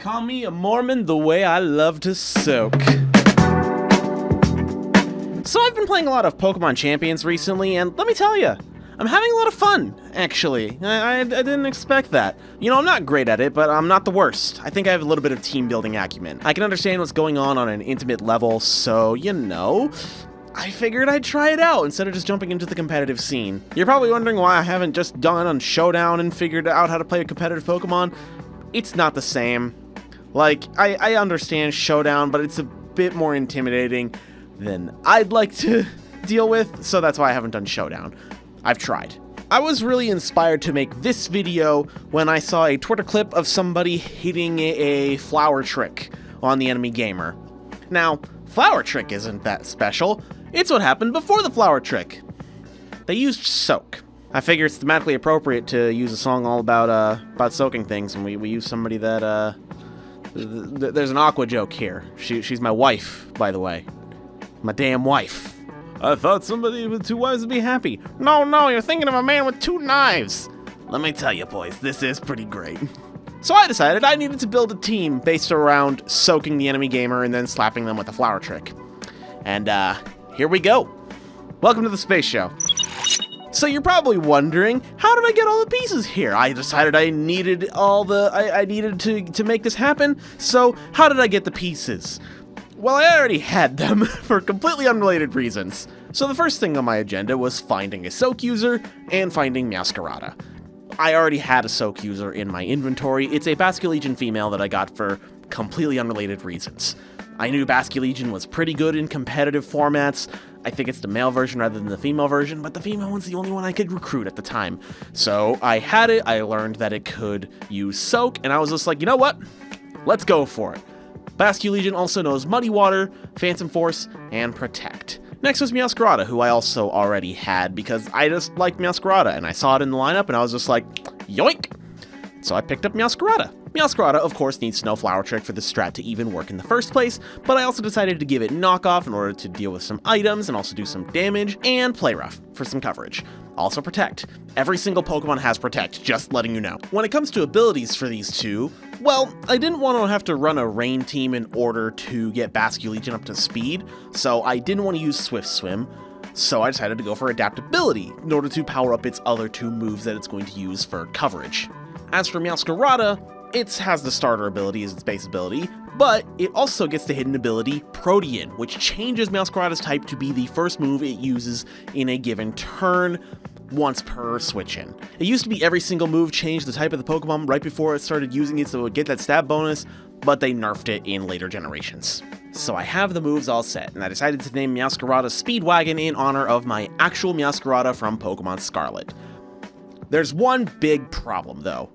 Call me a Mormon the way I love to soak. So I've been playing a lot of Pokemon Champions recently, and let me tell you, I'm having a lot of fun, actually. I didn't expect that. You know, I'm not great at it, but I'm not the worst. I think I have a little bit of team-building acumen. I can understand what's going on an intimate level, so, you know, I figured I'd try it out instead of just jumping into the competitive scene. You're probably wondering why I haven't just gone on Showdown and figured out how to play a competitive Pokemon. It's not the same. Like, I understand Showdown, but it's a bit more intimidating than I'd like to deal with, so that's why I haven't done Showdown. I've tried. I was really inspired to make this video when I saw a Twitter clip of somebody hitting a flower trick on the enemy gamer. Now, flower trick isn't that special. It's what happened before the flower trick. They used soak. I figure it's thematically appropriate to use a song all about soaking things, and we use somebody that, there's an Aqua joke here. She's my wife, by the way. My damn wife. I thought somebody with two wives would be happy. No, you're thinking of a man with two knives. Let me tell you, boys, this is pretty great. So I decided I needed to build a team based around soaking the enemy gamer and then slapping them with a flower trick. And, here we go. Welcome to the Space Show. So you're probably wondering, how did I get all the pieces here? I decided I needed I needed to make this happen, so how did I get the pieces? Well, I already had them for completely unrelated reasons. So the first thing on my agenda was finding a soak user and finding Meowscarada. I already had a soak user in my inventory. It's a Basculegion female that I got for completely unrelated reasons. I knew Basculegion was pretty good in competitive formats. I think it's the male version rather than the female version, but the female one's the only one I could recruit at the time. So I had it, I learned that it could use soak, and I was just like, you know what? Let's go for it. Basculegion also knows Muddy Water, Phantom Force, and Protect. Next was Meowscarada, who I also already had because I just liked Meowscarada, and I saw it in the lineup, and I was just like, yoink! So I picked up Meowscarada. Meowscarada, of course, needs no flower trick for the strat to even work in the first place, but I also decided to give it knockoff in order to deal with some items and also do some damage, and play rough for some coverage. Also Protect. Every single Pokemon has Protect, just letting you know. When it comes to abilities for these two, well, I didn't want to have to run a rain team in order to get Basculegion up to speed, so I didn't want to use Swift Swim, so I decided to go for Adaptability in order to power up its other two moves that it's going to use for coverage. As for Meowscarada, it has the starter ability as its base ability, but it also gets the hidden ability Protean, which changes Meowscarada's type to be the first move it uses in a given turn, once per switch in. It used to be every single move changed the type of the Pokemon right before it started using it so it would get that stab bonus, but they nerfed it in later generations. So I have the moves all set, and I decided to name Meowscarada Speedwagon in honor of my actual Meowscarada from Pokemon Scarlet. There's one big problem though.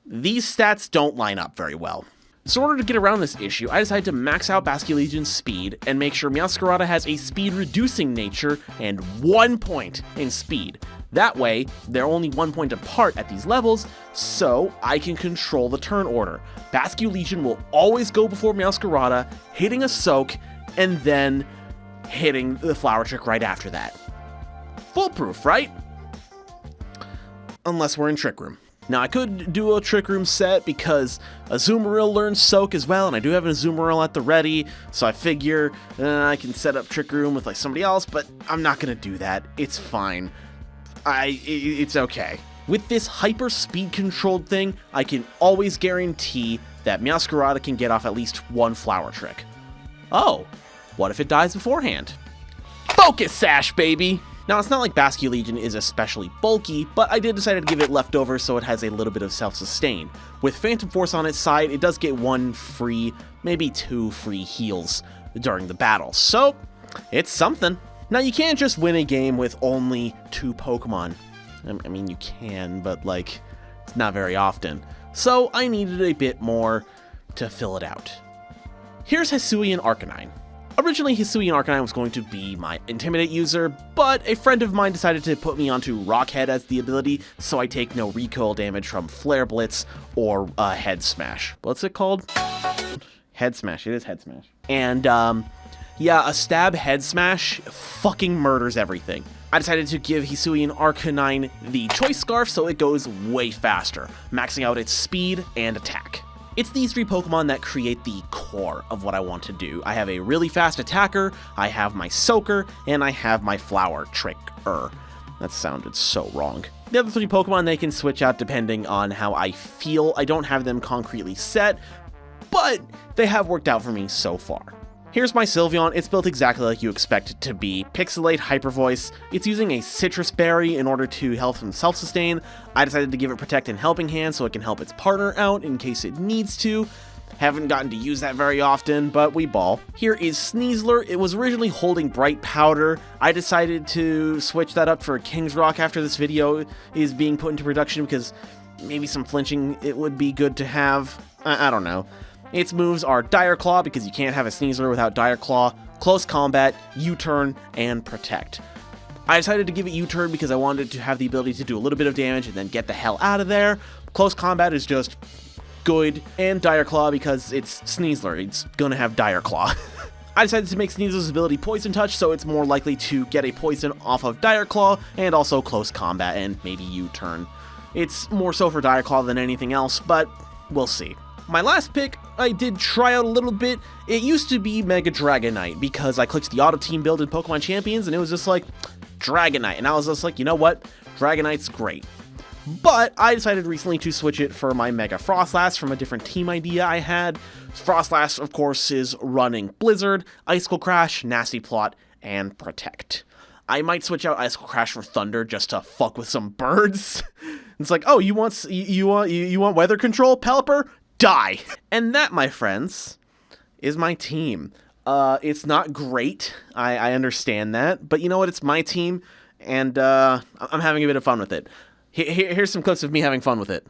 These stats don't line up very well. So in order to get around this issue, I decided to max out Basculegion's speed and make sure Meowscarada has a speed-reducing nature and 1 point in speed. That way, they're only 1 point apart at these levels, so I can control the turn order. Basculegion will always go before Meowscarada, hitting a soak, and then hitting the flower trick right after that. Foolproof, right? Unless we're in Trick Room. Now, I could do a Trick Room set because Azumarill learns Soak as well, and I do have an Azumarill at the ready, so I figure I can set up Trick Room with like somebody else, but I'm not going to do that. It's fine. It's okay. With this hyper speed controlled thing, I can always guarantee that Meowscarada can get off at least one flower trick. Oh, what if it dies beforehand? Focus Sash, baby! Now, it's not like Basculegion is especially bulky, but I did decide to give it leftovers so it has a little bit of self-sustain. With Phantom Force on its side, it does get 1 free, maybe 2 free heals during the battle, so it's something. Now, you can't just win a game with only 2 Pokemon. I mean, you can, but like, it's not very often. So I needed a bit more to fill it out. Here's Hisuian Arcanine. Originally, Hisuian Arcanine was going to be my Intimidate user, but a friend of mine decided to put me onto Rockhead as the ability, so I take no recoil damage from Flare Blitz or Head Smash. What's it called? Head Smash. It is Head Smash. And, yeah, a stab Head Smash fucking murders everything. I decided to give Hisuian Arcanine the Choice Scarf so it goes way faster, maxing out its speed and attack. It's these three Pokemon that create the core of what I want to do. I have a really fast attacker, I have my soaker, and I have my flower tricker. That sounded so wrong. The other three Pokemon they can switch out depending on how I feel. I don't have them concretely set, but they have worked out for me so far. Here's my Sylveon. It's built exactly like you expect it to be. Pixelate Hyper Voice. It's using a citrus berry in order to help him self-sustain. I decided to give it Protect and Helping Hand so it can help its partner out in case it needs to. Haven't gotten to use that very often, but we ball. Here is Sneasler. It was originally holding Bright Powder. I decided to switch that up for King's Rock after this video is being put into production because maybe some flinching it would be good to have. I don't know. Its moves are Dire Claw, because you can't have a Sneasler without Dire Claw, Close Combat, U-Turn, and Protect. I decided to give it U-Turn because I wanted to have the ability to do a little bit of damage and then get the hell out of there. Close Combat is just good, and Dire Claw because it's Sneasler. It's gonna have Dire Claw. I decided to make Sneasler's ability Poison Touch, so it's more likely to get a poison off of Dire Claw, and also Close Combat, and maybe U-Turn. It's more so for Dire Claw than anything else, but we'll see. My last pick, I did try out a little bit. It used to be Mega Dragonite, because I clicked the Auto Team build in Pokemon Champions, and it was just like, Dragonite, and I was just like, you know what? Dragonite's great. But I decided recently to switch it for my Mega Frostlass from a different team idea I had. Frostlass, of course, is running Blizzard, Icicle Crash, Nasty Plot, and Protect. I might switch out Icicle Crash for Thunder just to fuck with some birds. It's like, oh, you want weather control, Pelipper? Die! And that, my friends, is my team. It's not great, I understand that, but you know what, it's my team, and I'm having a bit of fun with it. Here's some clips of me having fun with it.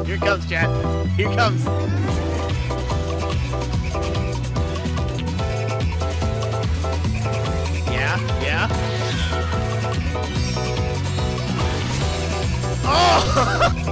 Here comes, chat. Here comes. Yeah. Oh!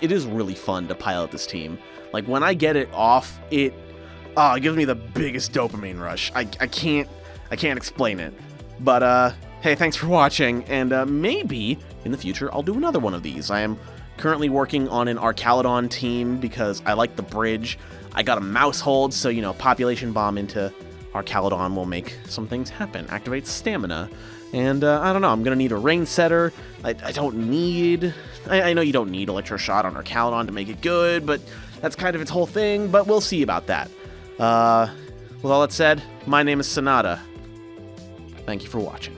It is really fun to pilot this team. Like, when I get it off, it gives me the biggest dopamine rush. I can't explain it. But hey, thanks for watching, and maybe in the future I'll do another one of these. I am Currently working on an Archaludon team because I like the bridge. I got a mouse hold, so, you know, population bomb into Archaludon will make some things happen. Activate stamina. And, I don't know, I'm gonna need a rain setter. I don't need... I know you don't need Electroshock on Archaludon to make it good, but that's kind of its whole thing, but we'll see about that. With all that said, my name is Sonata. Thank you for watching.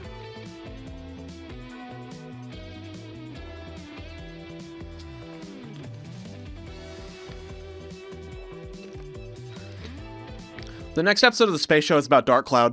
The next episode of the Space Show is about Dark Cloud.